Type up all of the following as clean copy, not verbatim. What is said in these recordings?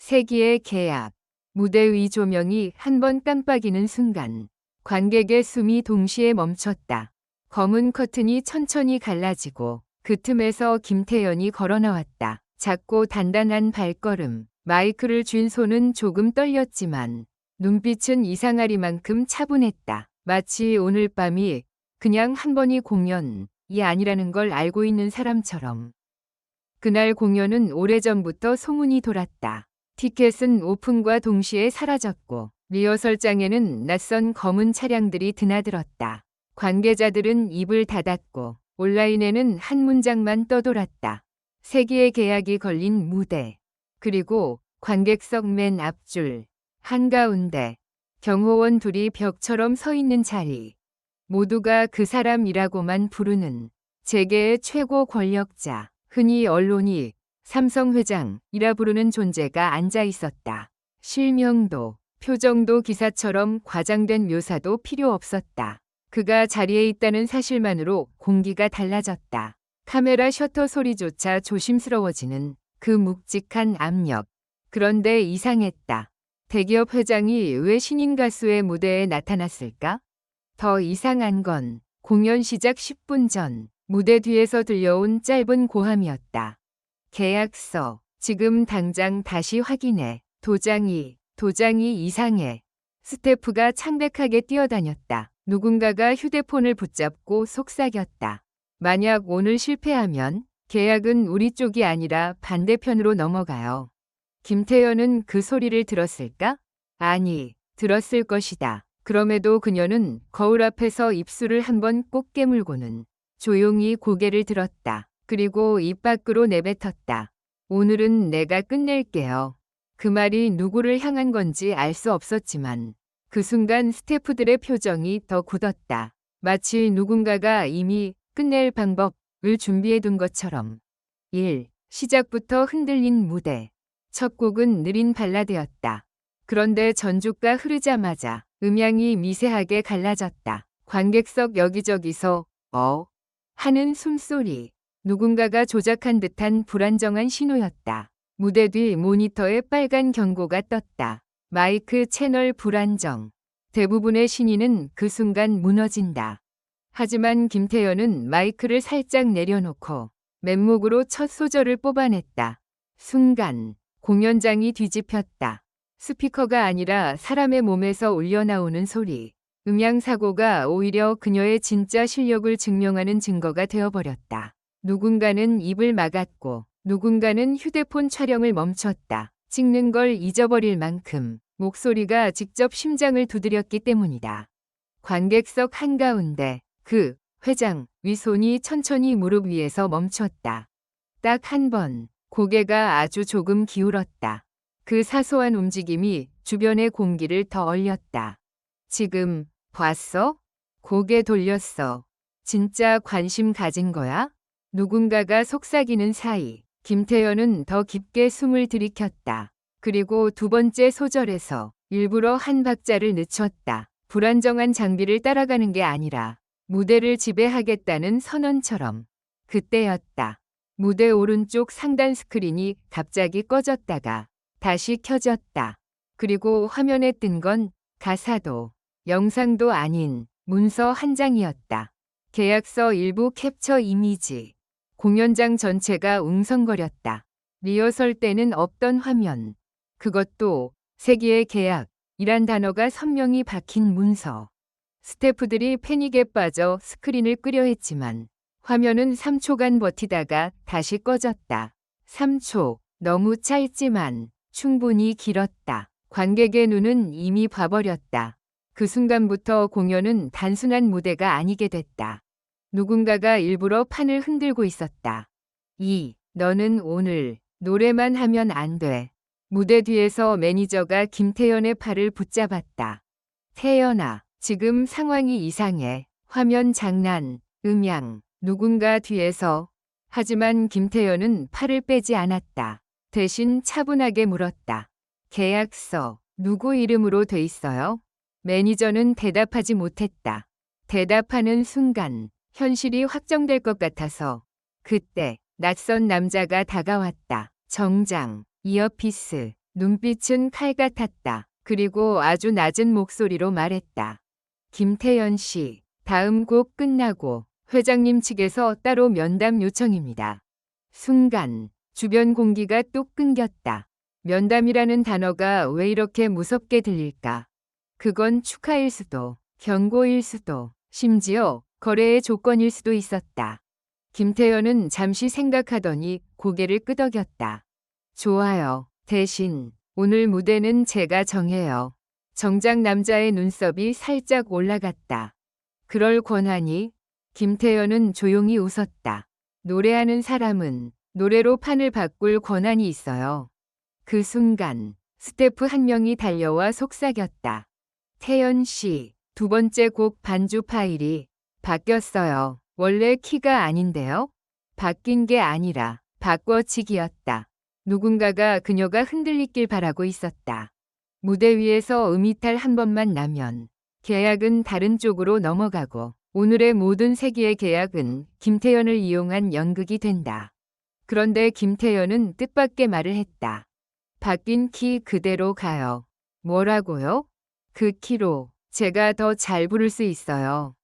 세기의 계약. 무대 위 조명이 한 번 깜빡이는 순간 관객의 숨이 동시에 멈췄다. 검은 커튼이 천천히 갈라지고 그 틈에서 김태연이 걸어 나왔다. 작고 단단한 발걸음, 마이크를 쥔 손은 조금 떨렸지만 눈빛은 이상하리만큼 차분했다. 마치 오늘 밤이 그냥 한 번의 공연이 아니라는 걸 알고 있는 사람처럼. 그날 공연은 오래전부터 소문이 돌았다. 티켓은 오픈과 동시에 사라졌고 리허설장에는 낯선 검은 차량들이 드나들었다. 관계자들은 입을 닫았고 온라인에는 한 문장만 떠돌았다. 세기의 계약이 걸린 무대. 그리고 관객석 맨 앞줄 한가운데 경호원 둘이 벽처럼 서 있는 자리. 모두가 그 사람이라고만 부르는 재계의 최고 권력자, 흔히 언론이 삼성 회장이라 부르는 존재가 앉아 있었다. 실명도, 표정도 기사처럼 과장된 묘사도 필요 없었다. 그가 자리에 있다는 사실만으로 공기가 달라졌다. 카메라 셔터 소리조차 조심스러워지는 그 묵직한 압력. 그런데 이상했다. 대기업 회장이 왜 신인 가수의 무대에 나타났을까? 더 이상한 건 공연 시작 10분 전 무대 뒤에서 들려온 짧은 고함이었다. 계약서, 지금 당장 다시 확인해. 도장이 이상해. 스태프가 창백하게 뛰어다녔다. 누군가가 휴대폰을 붙잡고 속삭였다. 만약 오늘 실패하면 계약은 우리 쪽이 아니라 반대편으로 넘어가요. 김태연은 그 소리를 들었을까? 아니, 들었을 것이다. 그럼에도 그녀는 거울 앞에서 입술을 한번 꼭 깨물고는 조용히 고개를 들었다. 그리고 입 밖으로 내뱉었다. 오늘은 내가 끝낼게요. 그 말이 누구를 향한 건지 알 수 없었지만 그 순간 스태프들의 표정이 더 굳었다. 마치 누군가가 이미 끝낼 방법을 준비해둔 것처럼. 1. 시작부터 흔들린 무대. 첫 곡은 느린 발라드였다. 그런데 전주가 흐르자마자 음향이 미세하게 갈라졌다. 관객석 여기저기서 하는 숨소리. 누군가가 조작한 듯한 불안정한 신호였다. 무대 뒤 모니터에 빨간 경고가 떴다. 마이크 채널 불안정. 대부분의 신인은 그 순간 무너진다. 하지만 김태연은 마이크를 살짝 내려놓고 멘목으로 첫 소절을 뽑아냈다. 순간 공연장이 뒤집혔다. 스피커가 아니라 사람의 몸에서 울려나오는 소리. 음향사고가 오히려 그녀의 진짜 실력을 증명하는 증거가 되어버렸다. 누군가는 입을 막았고 누군가는 휴대폰 촬영을 멈췄다. 찍는 걸 잊어버릴 만큼 목소리가 직접 심장을 두드렸기 때문이다. 관객석 한가운데 그 회장 윗손이 천천히 무릎 위에서 멈췄다. 딱 한 번 고개가 아주 조금 기울었다. 그 사소한 움직임이 주변의 공기를 더 얼렸다. 지금 봤어? 고개 돌렸어. 진짜 관심 가진 거야? 누군가가 속삭이는 사이 김태연은 더 깊게 숨을 들이켰다. 그리고 두 번째 소절에서 일부러 한 박자를 늦췄다. 불안정한 장비를 따라가는 게 아니라 무대를 지배하겠다는 선언처럼. 그때였다. 무대 오른쪽 상단 스크린이 갑자기 꺼졌다가 다시 켜졌다. 그리고 화면에 뜬 건 가사도 영상도 아닌 문서 한 장이었다. 계약서 일부 캡처 이미지. 공연장 전체가 웅성거렸다. 리허설 때는 없던 화면. 그것도 세기의 계약이란 단어가 선명히 박힌 문서. 스태프들이 패닉에 빠져 스크린을 끄려 했지만 화면은 3초간 버티다가 다시 꺼졌다. 3초. 너무 짧지만 충분히 길었다. 관객의 눈은 이미 봐버렸다. 그 순간부터 공연은 단순한 무대가 아니게 됐다. 누군가가 일부러 판을 흔들고 있었다. 너는 오늘 노래만 하면 안 돼. 무대 뒤에서 매니저가 김태연의 팔을 붙잡았다. 태연아, 지금 상황이 이상해. 화면 장난, 음향, 누군가 뒤에서. 하지만 김태연은 팔을 빼지 않았다. 대신 차분하게 물었다. 계약서, 누구 이름으로 돼 있어요? 매니저는 대답하지 못했다. 대답하는 순간 현실이 확정될 것 같아서. 그때 낯선 남자가 다가왔다. 정장, 이어피스, 눈빛은 칼 같았다. 그리고 아주 낮은 목소리로 말했다. 김태연 씨, 다음 곡 끝나고 회장님 측에서 따로 면담 요청입니다. 순간 주변 공기가 뚝 끊겼다. 면담이라는 단어가 왜 이렇게 무섭게 들릴까? 그건 축하일 수도, 경고일 수도, 심지어 거래의 조건일 수도 있었다. 김태연은 잠시 생각하더니 고개를 끄덕였다. 좋아요. 대신 오늘 무대는 제가 정해요. 정작 남자의 눈썹이 살짝 올라갔다. 그럴 권한이? 김태연은 조용히 웃었다. 노래하는 사람은 노래로 판을 바꿀 권한이 있어요. 그 순간 스태프 한 명이 달려와 속삭였다. 태연 씨, 두 번째 곡 반주 파일이 바뀌었어요. 원래 키가 아닌데요? 바뀐 게 아니라 바꿔치기였다. 누군가가 그녀가 흔들리길 바라고 있었다. 무대 위에서 음이탈 한 번만 나면 계약은 다른 쪽으로 넘어가고 오늘의 모든 세기의 계약은 김태연을 이용한 연극이 된다. 그런데 김태연은 뜻밖의 말을 했다. 바뀐 키 그대로 가요. 뭐라고요? 그 키로 제가 더 잘 부를 수 있어요.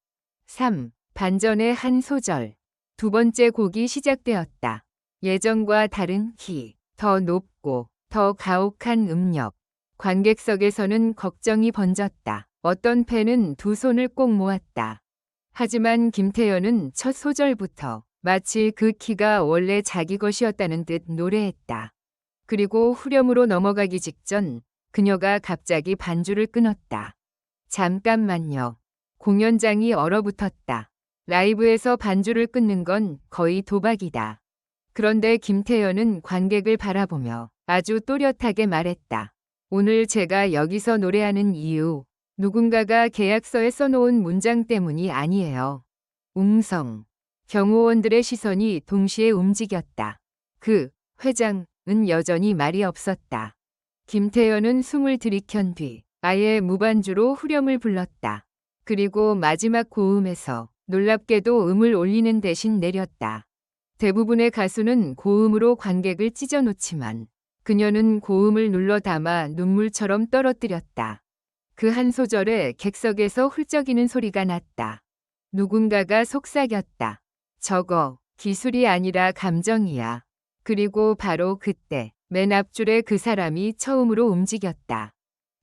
3. 반전의 한 소절. 두 번째 곡이 시작되었다. 예전과 다른 키, 더 높고 더 가혹한 음력. 관객석에서는 걱정이 번졌다. 어떤 팬은 두 손을 꼭 모았다. 하지만 김태연은 첫 소절부터 마치 그 키가 원래 자기 것이었다는 듯 노래했다. 그리고 후렴으로 넘어가기 직전 그녀가 갑자기 반주를 끊었다. 잠깐만요. 공연장이 얼어붙었다. 라이브에서 반주를 끊는 건 거의 도박이다. 그런데 김태연은 관객을 바라보며 아주 또렷하게 말했다. 오늘 제가 여기서 노래하는 이유, 누군가가 계약서에 써놓은 문장 때문이 아니에요. 웅성. 경호원들의 시선이 동시에 움직였다. 그 회장은 여전히 말이 없었다. 김태연은 숨을 들이켠 뒤 아예 무반주로 후렴을 불렀다. 그리고 마지막 고음에서 놀랍게도 음을 올리는 대신 내렸다. 대부분의 가수는 고음으로 관객을 찢어놓지만 그녀는 고음을 눌러 담아 눈물처럼 떨어뜨렸다. 그 한 소절에 객석에서 훌쩍이는 소리가 났다. 누군가가 속삭였다. 저거 기술이 아니라 감정이야. 그리고 바로 그때 맨 앞줄에 그 사람이 처음으로 움직였다.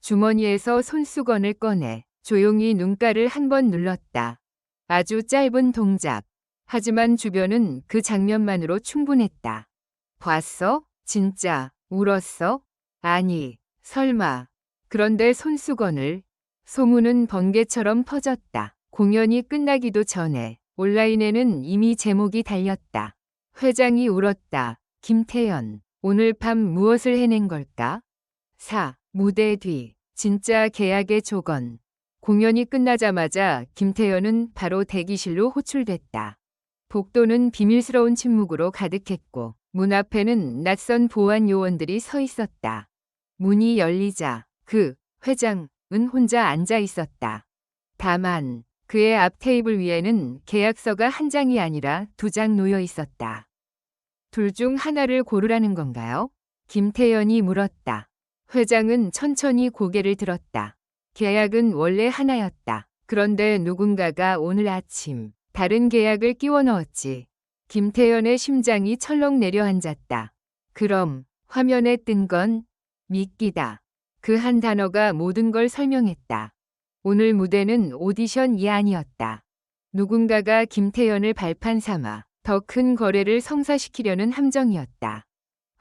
주머니에서 손수건을 꺼내 조용히 눈가를 한 번 눌렀다. 아주 짧은 동작. 하지만 주변은 그 장면만으로 충분했다. 봤어? 진짜 울었어? 아니, 설마. 그런데 손수건을. 소문은 번개처럼 퍼졌다. 공연이 끝나기도 전에 온라인에는 이미 제목이 달렸다. 회장이 울었다. 김태연. 오늘 밤 무엇을 해낸 걸까? 4. 무대 뒤. 진짜 계약의 조건. 공연이 끝나자마자 김태연은 바로 대기실로 호출됐다. 복도는 비밀스러운 침묵으로 가득했고 문 앞에는 낯선 보안 요원들이 서 있었다. 문이 열리자 그 회장은 혼자 앉아 있었다. 다만 그의 앞 테이블 위에는 계약서가 한 장이 아니라 두 장 놓여 있었다. 둘 중 하나를 고르라는 건가요? 김태연이 물었다. 회장은 천천히 고개를 들었다. 계약은 원래 하나였다. 그런데 누군가가 오늘 아침 다른 계약을 끼워 넣었지. 김태연의 심장이 철렁 내려앉았다. 그럼 화면에 뜬 건 미끼다. 그 한 단어가 모든 걸 설명했다. 오늘 무대는 오디션이 아니었다. 누군가가 김태연을 발판 삼아 더 큰 거래를 성사시키려는 함정이었다.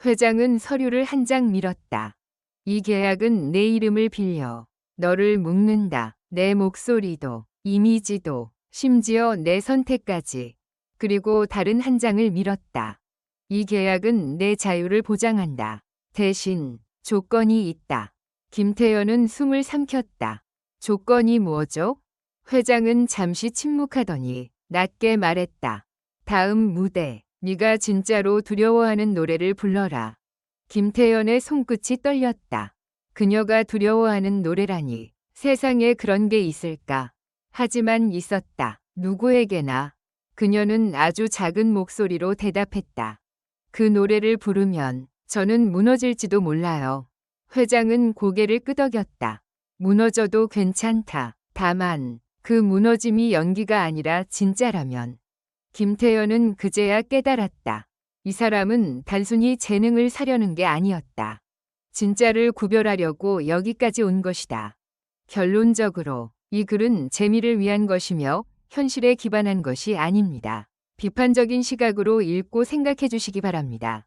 회장은 서류를 한 장 밀었다. 이 계약은 내 이름을 빌려 너를 묶는다. 내 목소리도, 이미지도, 심지어 내 선택까지. 그리고 다른 한 장을 밀었다. 이 계약은 내 자유를 보장한다. 대신 조건이 있다. 김태연은 숨을 삼켰다. 조건이 뭐죠? 회장은 잠시 침묵하더니 낮게 말했다. 다음 무대, 네가 진짜로 두려워하는 노래를 불러라. 김태연의 손끝이 떨렸다. 그녀가 두려워하는 노래라니 세상에 그런 게 있을까? 하지만 있었다. 누구에게나. 그녀는 아주 작은 목소리로 대답했다. 그 노래를 부르면 저는 무너질지도 몰라요. 회장은 고개를 끄덕였다. 무너져도 괜찮다. 다만 그 무너짐이 연기가 아니라 진짜라면. 김태현은 그제야 깨달았다. 이 사람은 단순히 재능을 사려는 게 아니었다. 진짜를 구별하려고 여기까지 온 것이다. 결론적으로 이 글은 재미를 위한 것이며 현실에 기반한 것이 아닙니다. 비판적인 시각으로 읽고 생각해 주시기 바랍니다.